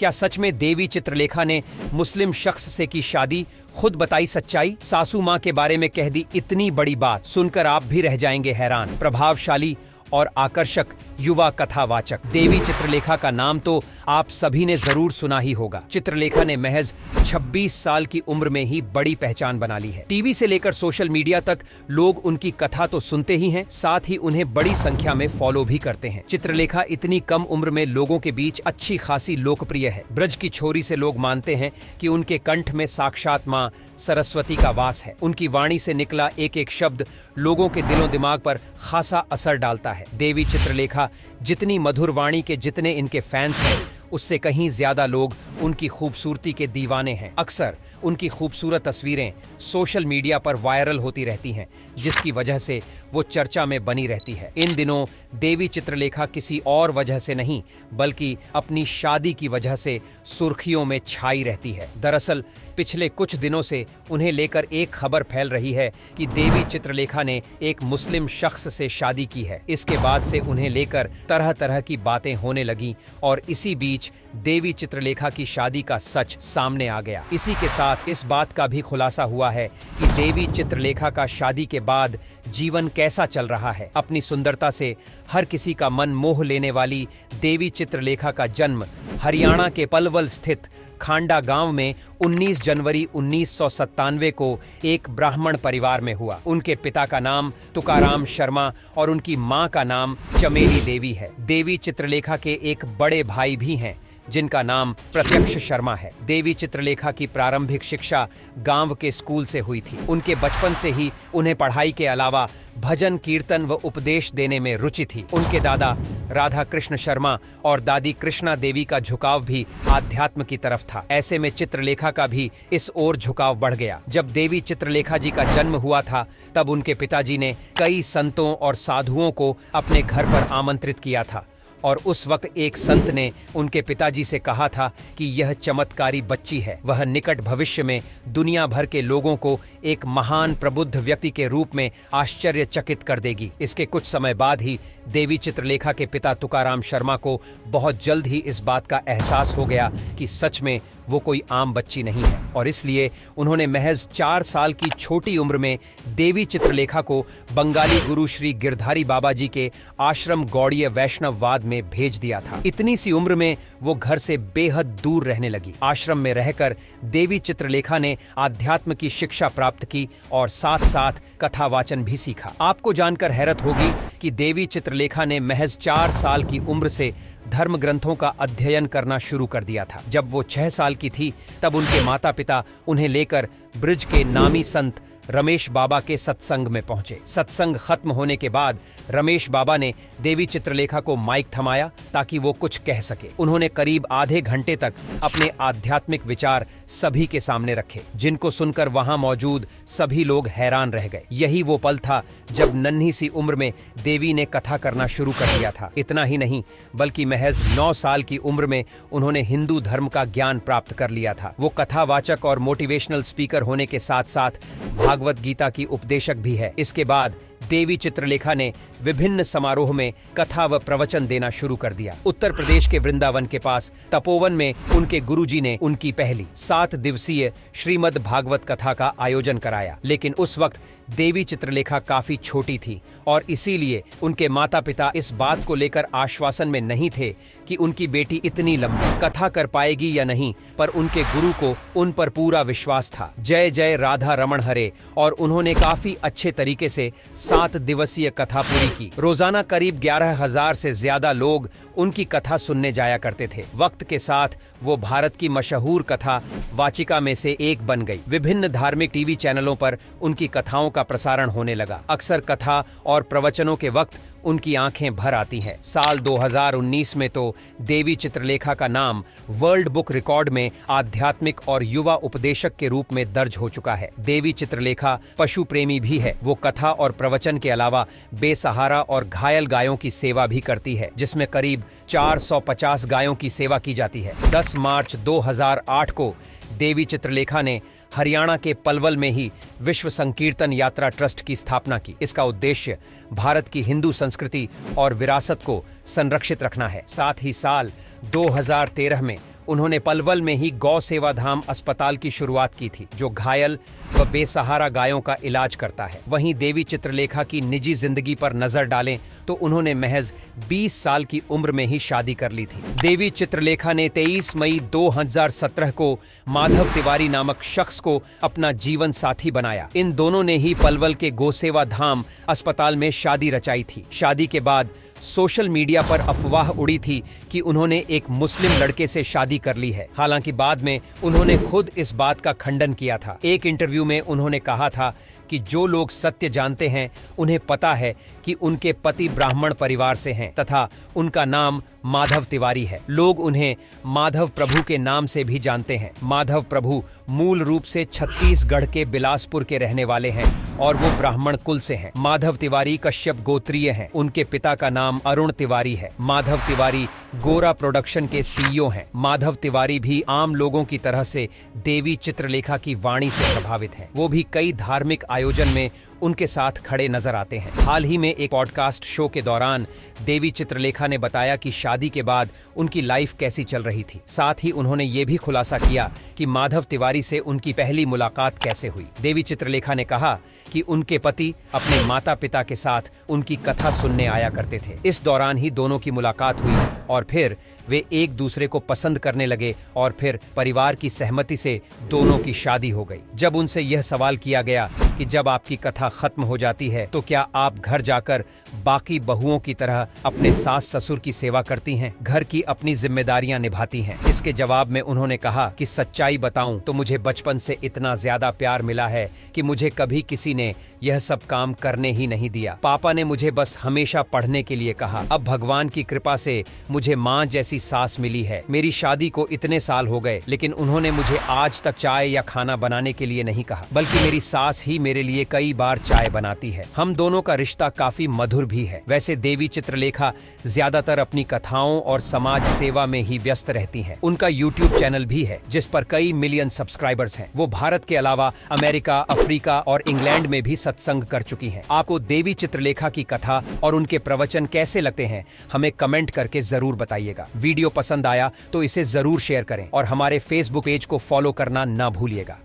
क्या सच में देवी चित्रलेखा ने मुस्लिम शख्स से की शादी? खुद बताई सच्चाई। सासू माँ के बारे में कह दी इतनी बड़ी बात, सुनकर आप भी रह जाएंगे हैरान। प्रभावशाली और आकर्षक युवा कथावाचक देवी चित्रलेखा का नाम तो आप सभी ने जरूर सुना ही होगा। चित्रलेखा ने महज 26 साल की उम्र में ही बड़ी पहचान बना ली है। टीवी से लेकर सोशल मीडिया तक लोग उनकी कथा तो सुनते ही हैं, साथ ही उन्हें बड़ी संख्या में फॉलो भी करते हैं। चित्रलेखा इतनी कम उम्र में लोगों के बीच अच्छी खासी लोकप्रिय है। ब्रज की छोरी से लोग मानते हैं कि उनके कंठ में साक्षात मां सरस्वती का वास है। उनकी वाणी से निकला एक एक शब्द लोगों के दिलों दिमाग पर खासा असर डालता है। देवी चित्रलेखा जितनी मधुर वाणी के जितने इनके फैंस हैं, उससे कहीं ज्यादा लोग उनकी खूबसूरती के दीवाने हैं। अक्सर उनकी खूबसूरत तस्वीरें सोशल मीडिया पर वायरल होती रहती हैं, जिसकी वजह से वो चर्चा में बनी रहती है। इन दिनों देवी चित्रलेखा किसी और वजह से नहीं, बल्कि अपनी शादी की वजह से सुर्खियों में छाई रहती है। दरअसल पिछले कुछ दिनों से उन्हें लेकर एक खबर फैल रही है कि देवी चित्रलेखा ने एक मुस्लिम शख्स से शादी की है। इसके बाद से उन्हें लेकर तरह तरह की बातें होने लगी और इसी बीच देवी चित्रलेखा की शादी का सच सामने आ गया। इसी के साथ इस बात का भी खुलासा हुआ है कि देवी चित्रलेखा का शादी के बाद जीवन कैसा चल रहा है। अपनी सुंदरता से हर किसी का मन मोह लेने वाली देवी चित्रलेखा का जन्म हरियाणा के पलवल स्थित खांडा गांव में 19 जनवरी 1997 को एक ब्राह्मण परिवार में हुआ। उनके पिता का नाम तुकाराम शर्मा और उनकी मां का नाम चमेली देवी है। देवी चित्रलेखा के एक बड़े भाई भी हैं, जिनका नाम प्रत्यक्ष शर्मा है। देवी चित्रलेखा की प्रारंभिक शिक्षा गांव के स्कूल से हुई थी। उनके बचपन से ही उन्हें पढ़ाई के अलावा भजन कीर्तन व उपदेश देने में रुचि थी। उनके दादा राधा कृष्ण शर्मा और दादी कृष्णा देवी का झुकाव भी आध्यात्म की तरफ था। ऐसे में चित्रलेखा का भी इस ओर झुकाव बढ़ गया। जब देवी चित्रलेखा जी का जन्म हुआ था, तब उनके पिताजी ने कई संतों और साधुओं को अपने घर पर आमंत्रित किया था और उस वक्त एक संत ने उनके पिताजी से कहा था कि यह चमत्कारी बच्ची है, वह निकट भविष्य में दुनिया भर के लोगों को एक महान प्रबुद्ध व्यक्ति के रूप में आश्चर्यचकित कर देगी। इसके कुछ समय बाद ही देवी चित्रलेखा के पिता तुकाराम शर्मा को बहुत जल्द ही इस बात का एहसास हो गया कि सच में वो कोई आम बच्ची नहीं है, और इसलिए उन्होंने महज 4 साल की छोटी उम्र में देवी चित्रलेखा को बंगाली गुरु श्री गिरधारी बाबा जी के आश्रम गौड़ीय वैष्णववाद में भेज दिया था। इतनी सी उम्र में वो घर से बेहद दूर रहने लगी। आश्रम में रहकर देवी चित्रलेखा ने आध्यात्म की शिक्षा प्राप्त की और साथ साथ कथावाचन भी सीखा। आपको जानकर हैरत होगी कि देवी चित्रलेखा ने महज 4 साल की उम्र से धर्म ग्रंथों का अध्ययन करना शुरू कर दिया था। जब वो 6 साल की थी, तब उनके माता पिता उन्हें लेकर ब्रिज के नामी संत रमेश बाबा के सत्संग में पहुंचे। सत्संग खत्म होने के बाद रमेश बाबा ने देवी चित्रलेखा को माइक थमाया ताकि वो कुछ कह सके। उन्होंने करीब आधे घंटे तक अपने आध्यात्मिक विचार सभी के सामने रखे, जिनको सुनकर वहां मौजूद सभी लोग हैरान रह गए। यही वो पल था जब नन्ही सी उम्र में देवी ने कथा करना शुरू कर दिया था। इतना ही नहीं, बल्कि महज 9 साल की उम्र में उन्होंने हिंदू धर्म का ज्ञान प्राप्त कर लिया था। वो कथावाचक और मोटिवेशनल स्पीकर होने के साथ साथ भागवत गीता की उपदेशक भी है। इसके बाद देवी चित्रलेखा ने विभिन्न समारोह में कथा व प्रवचन देना शुरू कर दिया। उत्तर प्रदेश के वृंदावन के पास तपोवन में उनके गुरुजी ने उनकी पहली 7 दिवसीय श्रीमद् भागवत कथा का आयोजन कराया। लेकिन उस वक्त देवी चित्रलेखा काफी छोटी थी और इसीलिए उनके माता पिता इस बात को लेकर आश्वासन में नहीं थे कि उनकी बेटी इतनी लंबी कथा कर पाएगी या नहीं, पर उनके गुरु को उन पर पूरा विश्वास था। जय जय राधा रमण हरे, और उन्होंने काफी अच्छे तरीके से 7 दिवसीय कथा पूरी की। रोजाना करीब 11,000 से ज्यादा लोग उनकी कथा सुनने जाया करते थे। वक्त के साथ वो भारत की मशहूर कथा वाचिका में से एक बन गई। विभिन्न धार्मिक टीवी चैनलों पर उनकी कथाओं का प्रसारण होने लगा। अक्सर कथा और प्रवचनों के वक्त उनकी आंखें भर आती हैं। साल 2019 में तो देवी चित्रलेखा का नाम वर्ल्ड बुक रिकॉर्ड में आध्यात्मिक और युवा उपदेशक के रूप में दर्ज हो चुका है। देवी चित्रलेखा पशु प्रेमी भी है। वो कथा और प्रवचन के अलावा बेसहारा और घायल गायों की सेवा भी करती है, जिसमें करीब 450 गायों की सेवा की जाती है। 10 मार्च 2008 को देवी चित्रलेखा ने हरियाणा के पलवल में ही विश्व संकीर्तन यात्रा ट्रस्ट की स्थापना की। इसका उद्देश्य भारत की हिंदू संस्कृति और विरासत को संरक्षित रखना है। साथ ही साल 2013 में उन्होंने पलवल में ही गौ सेवा धाम अस्पताल की शुरुआत की थी, जो घायल व बेसहारा गायों का इलाज करता है। वहीं देवी चित्रलेखा की निजी जिंदगी पर नजर डालें तो उन्होंने महज 20 साल की उम्र में ही शादी कर ली थी। देवी चित्रलेखा ने 23 मई 2017 को माधव तिवारी नामक शख्स को अपना जीवन साथी बनाया। इन दोनों ने ही पलवल के गोसेवा धाम अस्पताल में शादी रचाई थी। शादी के बाद सोशल मीडिया पर अफवाह उड़ी थी कि उन्होंने एक मुस्लिम लड़के से शादी कर ली है। हालांकि बाद में उन्होंने खुद इस बात का खंडन किया था। एक इंटरव्यू में उन्होंने कहा था कि जो लोग सत्य जानते हैं उन्हें पता है कि उनके पति ब्राह्मण परिवार से हैं तथा उनका नाम माधव तिवारी है। लोग उन्हें माधव प्रभु के नाम से भी जानते हैं। माधव प्रभु मूल रूप से छत्तीसगढ़ के बिलासपुर के रहने वाले हैं और वो ब्राह्मण कुल से हैं। माधव तिवारी कश्यप गोत्रीय हैं। उनके पिता का नाम अरुण तिवारी है। माधव तिवारी गोरा प्रोडक्शन के सीईओ हैं। माधव तिवारी भी आम लोगों की तरह से देवी चित्रलेखा की वाणी से प्रभावित हैं। वो भी कई धार्मिक आयोजन में उनके साथ खड़े नजर आते हैं। हाल ही में एक पॉडकास्ट शो के दौरान देवी चित्रलेखा ने बताया कि शादी के बाद उनकी लाइफ कैसी चल रही थी। साथ ही उन्होंने ये भी खुलासा किया कि माधव तिवारी से उनकी पहली मुलाकात कैसे हुई। देवी चित्रलेखा ने कहा कि उनके पति अपने माता पिता के साथ उनकी कथा सुनने आया करते थे। इस दौरान ही दोनों की मुलाकात हुई और फिर वे एक दूसरे को पसंद करने लगे और फिर परिवार की सहमति से दोनों की शादी हो गई। जब उनसे यह सवाल किया गया कि जब आपकी कथा खत्म हो जाती है तो क्या आप घर जाकर बाकी बहुओं की तरह अपने सास ससुर की सेवा करती हैं, घर की अपनी जिम्मेदारियां निभाती हैं? इसके जवाब में उन्होंने कहा कि सच्चाई बताऊं तो मुझे बचपन से इतना ज्यादा प्यार मिला है कि मुझे कभी किसी ने यह सब काम करने ही नहीं दिया। पापा ने मुझे बस हमेशा पढ़ने के लिए कहा। अब भगवान की कृपा से मुझे माँ जैसी सास मिली है। मेरी शादी को इतने साल हो गए लेकिन उन्होंने मुझे आज तक चाय या खाना बनाने के लिए नहीं कहा, बल्कि मेरी सास ही मेरे लिए कई बार चाय बनाती है। हम दोनों का रिश्ता काफी मधुर भी है। वैसे देवी चित्रलेखा ज्यादातर अपनी कथाओं और समाज सेवा में ही व्यस्त रहती हैं। उनका YouTube चैनल भी है जिस पर कई मिलियन सब्सक्राइबर्स हैं। वो भारत के अलावा अमेरिका, अफ्रीका और इंग्लैंड में भी सत्संग कर चुकी हैं। आपको देवी चित्रलेखा की कथा और उनके प्रवचन कैसे लगते हैं हमें कमेंट करके जरूर बताइएगा। वीडियो पसंद आया तो इसे जरूर शेयर करें और हमारे फेसबुक पेज को फॉलो करना ना भूलिएगा।